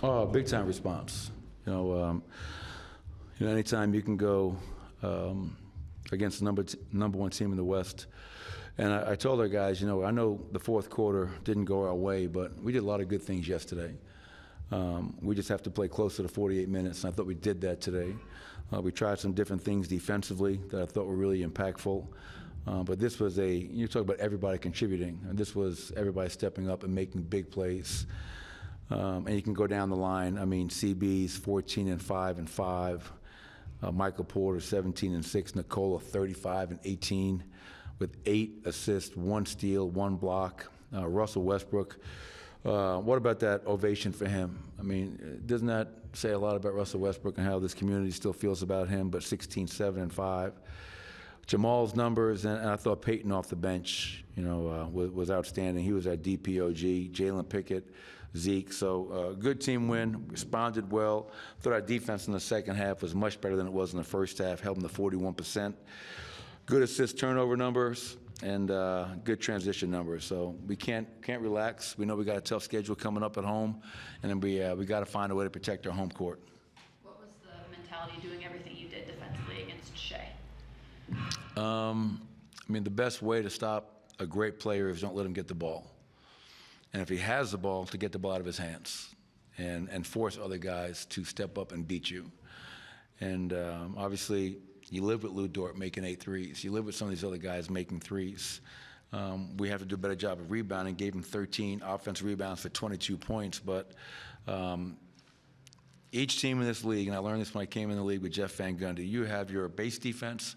Oh, big time response. Anytime you can go against the number one team in the West. And I told our guys, I know the fourth quarter didn't go our way, but we did a lot of good things yesterday. We just have to play closer to 48 minutes, and I thought we did that today. We tried some different things defensively that I thought were really impactful. But this was you talk about everybody contributing, and this was everybody stepping up and making big plays. And you can go down the line. I mean, CB's 14 and 5 and 5. Michael Porter 17 and 6. Nikola 35 and 18 with 8 assists, 1 steal, 1 block. Russell Westbrook. What about that ovation for him? I mean, doesn't that say a lot about Russell Westbrook and how this community still feels about him? But 16, 7, and 5. Jamal's numbers, and I thought Peyton off the bench, was outstanding. He was our DPOG. Jalen Pickett, Zeke. So good team win. Responded well. Thought our defense in the second half was much better than it was in the first half. Held them to 41%. Good assist turnover numbers and good transition numbers. So we can't relax. We know we got a tough schedule coming up at home, and then we got to find a way to protect our home court. What was the mentality doing everything you did defensively against Shea? The best way to stop a great player is don't let him get the ball. And if he has the ball, to get the ball out of his hands and force other guys to step up and beat you. And obviously, you live with Lou Dort making 8 threes. You live with some of these other guys making threes. We have to do a better job of rebounding. Gave him 13 offensive rebounds for 22 points. But each team in this league, and I learned this when I came in the league with Jeff Van Gundy, you have your base defense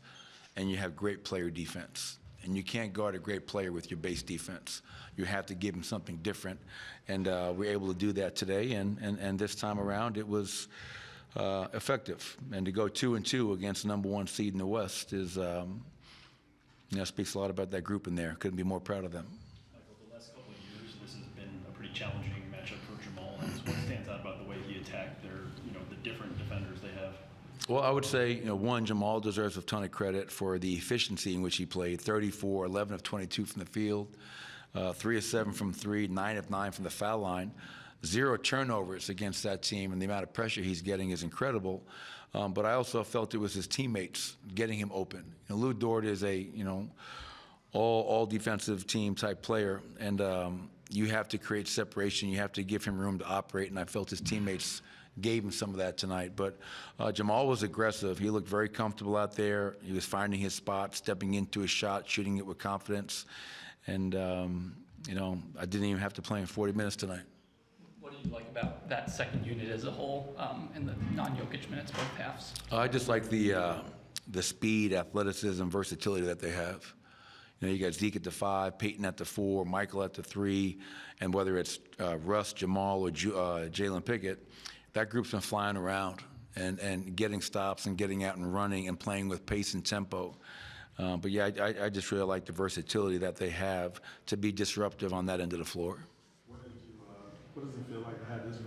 and you have great player defense. And you can't guard a great player with your base defense. You have to give him something different. And we're able to do that today. And this time around, it was effective. And to go 2-2 against the number 1 seed in the West is, speaks a lot about that group in there. Couldn't be more proud of them. Michael, the last couple of years, this has been a pretty challenging matchup for Jamal. And what stands out about the way he attacked the different defenders they have? Well, I would say, one, Jamal deserves a ton of credit for the efficiency in which he played. 34, 11 of 22 from the field, 3 of 7 from 3, 9 of 9 from the foul line. 0 turnovers against that team, and the amount of pressure he's getting is incredible. But I also felt it was his teammates getting him open. Lou Dort is a, all defensive team type player, and you have to create separation. You have to give him room to operate, and I felt his teammates gave him some of that tonight. But Jamal was aggressive. He looked very comfortable out there. He was finding his spot, stepping into his shot, shooting it with confidence. And, I didn't even have to play him 40 minutes tonight. What do you like about that second unit as a whole in the non-Jokić minutes, both halves? I just like the speed, athleticism, versatility that they have. You got Zeke at the 5, Peyton at the 4, Michael at the 3, and whether it's Russ, Jamal, or Jalen Pickett, that group's been flying around and getting stops and getting out and running and playing with pace and tempo. But yeah, I just really like the versatility that they have to be disruptive on that end of the floor. What does it feel like to have this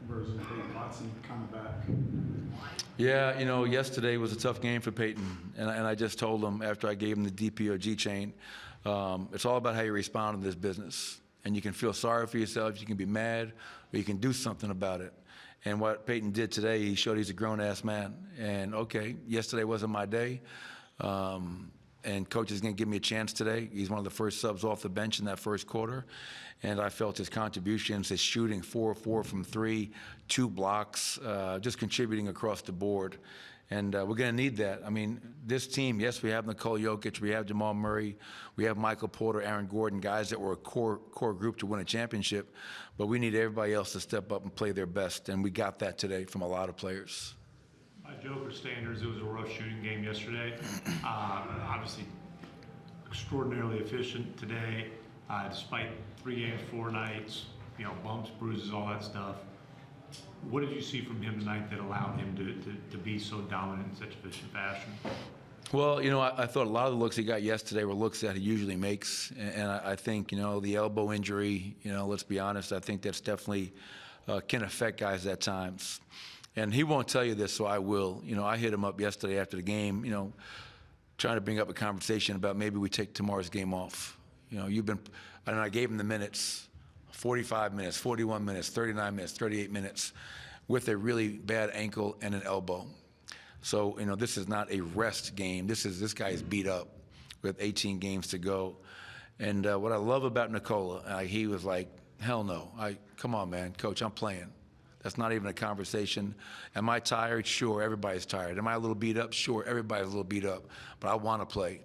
version of Peyton Watson coming back? Yeah, yesterday was a tough game for Peyton, and I just told him after I gave him the DPOG chain, it's all about how you respond in this business. And you can feel sorry for yourself, you can be mad, or you can do something about it. And what Peyton did today, he showed he's a grown-ass man. And okay, yesterday wasn't my day. And Coach is going to give me a chance today. He's one of the first subs off the bench in that first quarter. And I felt his contributions, his shooting 4-4 from 3, 2 blocks, just contributing across the board. And we're going to need that. I mean, this team, yes, we have Nikola Jokić, we have Jamal Murray, we have Michael Porter, Aaron Gordon, guys that were a core group to win a championship. But we need everybody else to step up and play their best. And we got that today from a lot of players. By Joker standards, it was a rough shooting game yesterday. Obviously, extraordinarily efficient today, despite 3 games, 4 nights, bumps, bruises, all that stuff. What did you see from him tonight that allowed him to be so dominant in such efficient fashion? Well, I thought a lot of the looks he got yesterday were looks that he usually makes. And I think, the elbow injury, let's be honest, I think that's definitely can affect guys at times. And he won't tell you this, so I will. I hit him up yesterday after the game, trying to bring up a conversation about maybe we take tomorrow's game off. I gave him the minutes, 45 minutes, 41 minutes, 39 minutes, 38 minutes with a really bad ankle and an elbow. So, this is not a rest game. This guy is beat up with 18 games to go. And what I love about Nikola, he was like, hell no. Come on, man, coach, I'm playing. That's not even a conversation. Am I tired? Sure, everybody's tired. Am I a little beat up? Sure, everybody's a little beat up. But I want to play.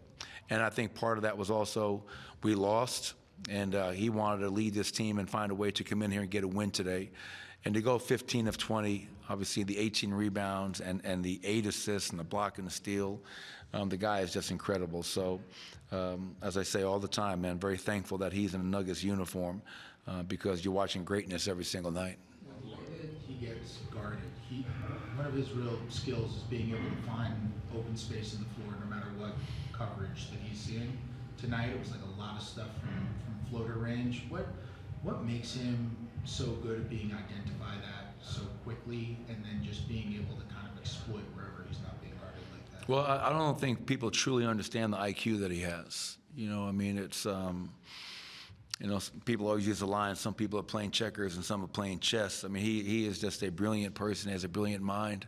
And I think part of that was also we lost, and he wanted to lead this team and find a way to come in here and get a win today. And to go 15 of 20, obviously the 18 rebounds and the 8 assists and the block and the steal, the guy is just incredible. So, as I say all the time, man, very thankful that he's in a Nuggets uniform because you're watching greatness every single night. The way that he gets guarded, one of his real skills is being able to find open space in the floor no matter what coverage that he's seeing. Tonight it was like a lot of stuff from floater range. What makes him so good at being identify that so quickly and then just being able to kind of exploit wherever he's not being guarded like that? Well, I don't think people truly understand the IQ that he has. It's people always use the line, some people are playing checkers and some are playing chess. I mean, he is just a brilliant person, he has a brilliant mind.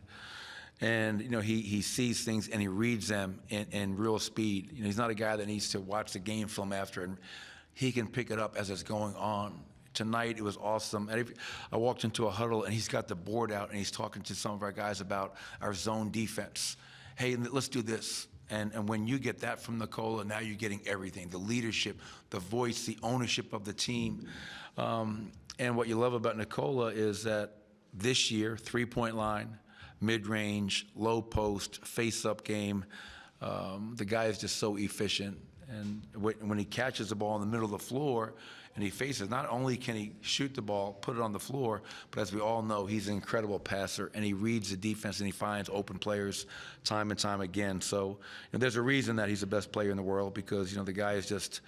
And, he sees things and he reads them in real speed. He's not a guy that needs to watch the game film after, and he can pick it up as it's going on. Tonight, it was awesome. I walked into a huddle, and he's got the board out, and he's talking to some of our guys about our zone defense. Hey, let's do this. And when you get that from Nikola, now you're getting everything, the leadership, the voice, the ownership of the team. And what you love about Nikola is that this year, three-point line, mid-range, low post, face-up game, the guy is just so efficient. And when he catches the ball in the middle of the floor and he faces, not only can he shoot the ball, put it on the floor, but as we all know, he's an incredible passer, and he reads the defense and he finds open players time and time again. So there's a reason that he's the best player in the world because, the guy is just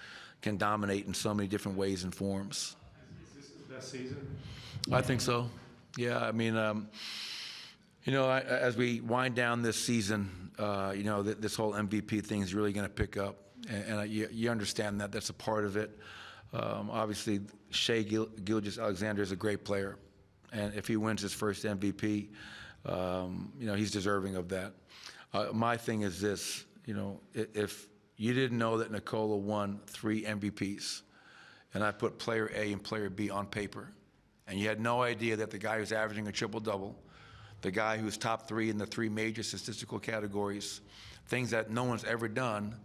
can dominate in so many different ways and forms. Is this his best season? I think so. Yeah, I mean, as we wind down this season, this whole MVP thing is really going to pick up. And you understand that. That's a part of it. Obviously, Shai Gilgeous-Alexander is a great player. And if he wins his first MVP, he's deserving of that. My thing is this, if you didn't know that Nikola won 3 MVPs, and I put player A and player B on paper, and you had no idea that the guy who's averaging a triple-double, the guy who's top 3 in the 3 major statistical categories, things that no one's ever done,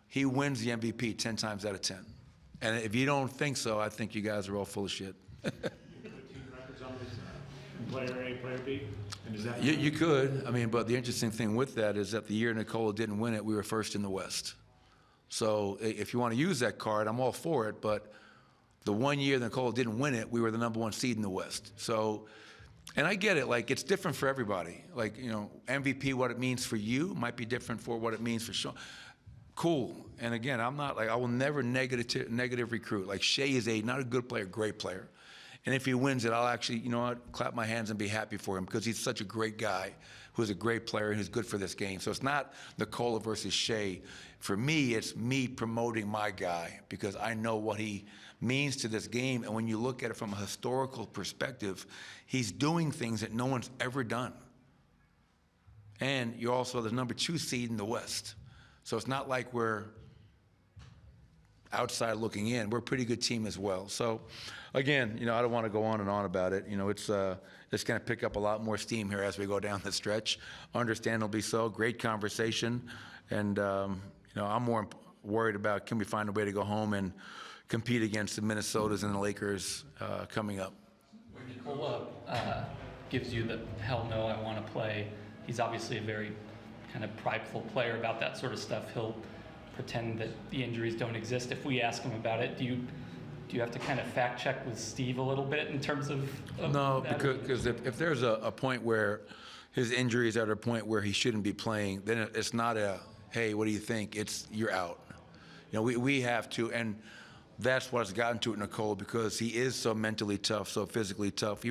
he wins the MVP 10 times out of 10. And if you don't think so, I think you guys are all full of shit. You could put team records on this, player A, player B, and is that? You could. I mean, but the interesting thing with that is that the year Nikola didn't win it, we were first in the West. So if you want to use that card, I'm all for it. But the one year that Nikola didn't win it, we were the #1 seed in the West. So, and I get it. Like, it's different for everybody. Like, MVP, what it means for you might be different for what it means for Sean. Cool. And again, I'm not like, I will never negative recruit. Like, Shai is not a good player, great player. And if he wins it, I'll actually, clap my hands and be happy for him because he's such a great guy who's a great player and who's good for this game. So it's not Nikola versus Shai. For me, it's me promoting my guy because I know what he means to this game. And when you look at it from a historical perspective, he's doing things that no one's ever done. And you're also the #2 seed in the West. So it's not like we're outside looking in. We're a pretty good team as well. So, again, I don't want to go on and on about it. It's going to pick up a lot more steam here as we go down the stretch. Understandably so. Great conversation. And, I'm more worried about can we find a way to go home and compete against the Minnesotas and the Lakers coming up. When Nikola gives you the hell no, I want to play, he's obviously a very kind of prideful player about that sort of stuff. He'll pretend that the injuries don't exist. If we ask him about it, do you have to kind of fact check with Steve a little bit in terms of no, that? because if there's a point where his injury is at a point where he shouldn't be playing, then it's not a, hey, what do you think? It's you're out. We have to, and that's what's gotten to it, Nikola, because he is so mentally tough, so physically tough.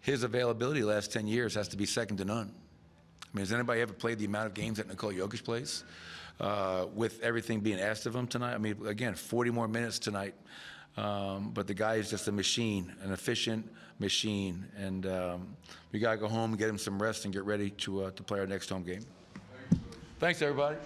His availability the last 10 years has to be second to none. I mean, has anybody ever played the amount of games that Nikola Jokić plays with everything being asked of him tonight? I mean, again, 40 more minutes tonight. But the guy is just a machine, an efficient machine. And we got to go home and get him some rest and get ready to play our next home game. Thanks, everybody.